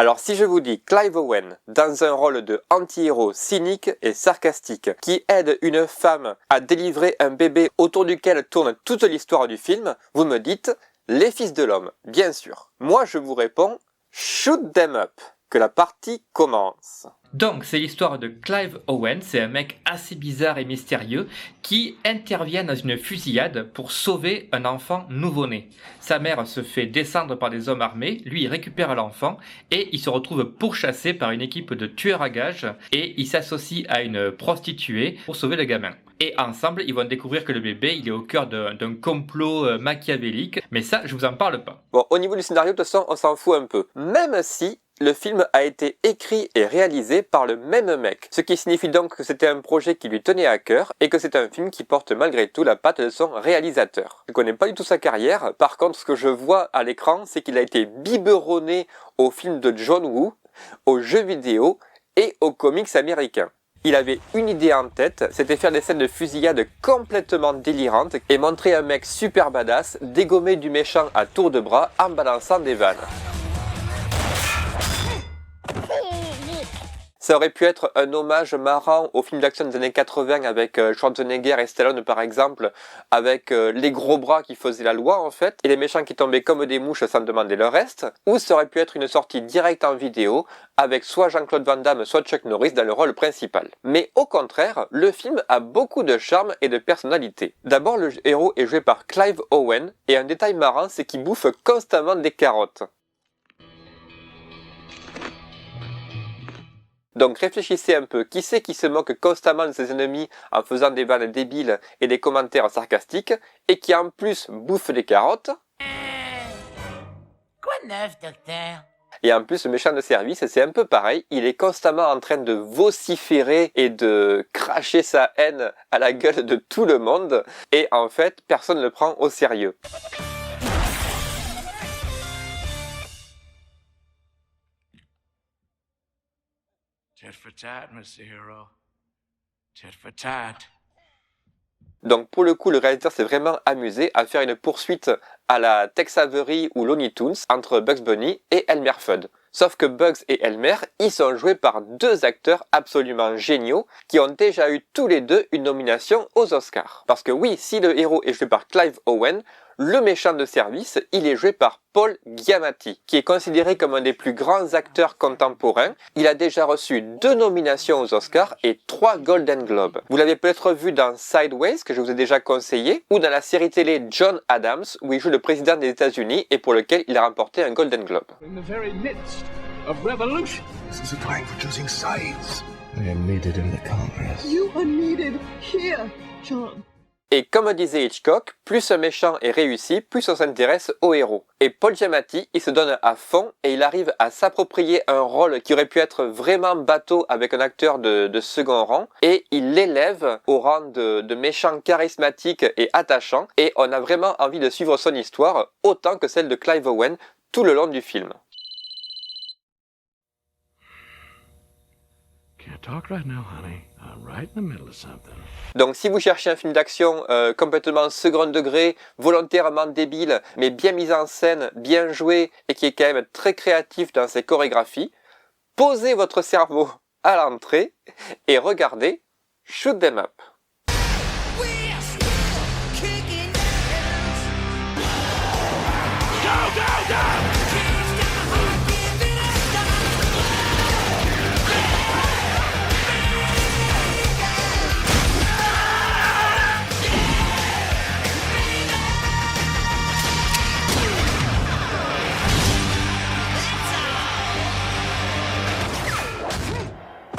Alors si je vous dis Clive Owen dans un rôle de anti-héros cynique et sarcastique qui aide une femme à délivrer un bébé autour duquel tourne toute l'histoire du film, vous me dites les fils de l'homme, bien sûr. Moi je vous réponds shoot them up, que la partie commence. Donc, c'est l'histoire de Clive Owen, c'est un mec assez bizarre et mystérieux qui intervient dans une fusillade pour sauver un enfant nouveau-né. Sa mère se fait descendre par des hommes armés, lui il récupère l'enfant et il se retrouve pourchassé par une équipe de tueurs à gages et il s'associe à une prostituée pour sauver le gamin. Et ensemble, ils vont découvrir que le bébé, il est au cœur d'un complot machiavélique, mais ça, je vous en parle pas. Bon, au niveau du scénario, de toute façon, on s'en fout un peu. Même si le film a été écrit et réalisé par le même mec. Ce qui signifie donc que c'était un projet qui lui tenait à cœur et que c'est un film qui porte malgré tout la patte de son réalisateur. Je connais pas du tout sa carrière. Par contre, ce que je vois à l'écran, c'est qu'il a été biberonné aux films de John Woo, aux jeux vidéo et aux comics américains. Il avait une idée en tête, c'était faire des scènes de fusillade complètement délirantes et montrer un mec super badass dégommer du méchant à tour de bras en balançant des vannes. Ça aurait pu être un hommage marrant aux films d'action des années 80 avec Schwarzenegger et Stallone par exemple, avec les gros bras qui faisaient la loi en fait, et les méchants qui tombaient comme des mouches sans demander le reste, ou ça aurait pu être une sortie directe en vidéo avec soit Jean-Claude Van Damme, soit Chuck Norris dans le rôle principal. Mais au contraire, le film a beaucoup de charme et de personnalité. D'abord, le héros est joué par Clive Owen, et un détail marrant, c'est qu'il bouffe constamment des carottes. Donc réfléchissez un peu, qui c'est qui se moque constamment de ses ennemis en faisant des vannes débiles et des commentaires sarcastiques, et qui en plus bouffe des carottes? Quoi de neuf, docteur? Et en plus le méchant de service, c'est un peu pareil, il est constamment en train de vociférer et de cracher sa haine à la gueule de tout le monde, et en fait personne ne le prend au sérieux. Tit for tat, Mr. Hero. Tit for tat. Donc pour le coup, le réalisateur s'est vraiment amusé à faire une poursuite à la Tex Avery ou Looney Tunes entre Bugs Bunny et Elmer Fudd. Sauf que Bugs et Elmer, ils sont joués par deux acteurs absolument géniaux qui ont déjà eu tous les deux une nomination aux Oscars. Parce que oui, si le héros est joué par Clive Owen, le méchant de service, il est joué par Paul Giamatti, qui est considéré comme un des plus grands acteurs contemporains. Il a déjà reçu 2 nominations aux Oscars et 3 Golden Globes. Vous l'avez peut-être vu dans Sideways, que je vous ai déjà conseillé, ou dans la série télé John Adams, où il joue le président des États-Unis et pour lequel il a remporté un Golden Globe. In the very midst of revolution. This is a time for choosing sides. I am needed in the Congress. You are needed here, John. Et comme disait Hitchcock, plus un méchant est réussi, plus on s'intéresse au héros. Et Paul Giamatti, il se donne à fond et il arrive à s'approprier un rôle qui aurait pu être vraiment bateau avec un acteur de second rang, et il l'élève au rang de méchant charismatique et attachant, et on a vraiment envie de suivre son histoire autant que celle de Clive Owen tout le long du film. Can't talk right now, honey. I'm right in the middle of something. Donc si vous cherchez un film d'action complètement second degré, volontairement débile, mais bien mis en scène, bien joué et qui est quand même très créatif dans ses chorégraphies, posez votre cerveau à l'entrée et regardez Shoot 'em Up.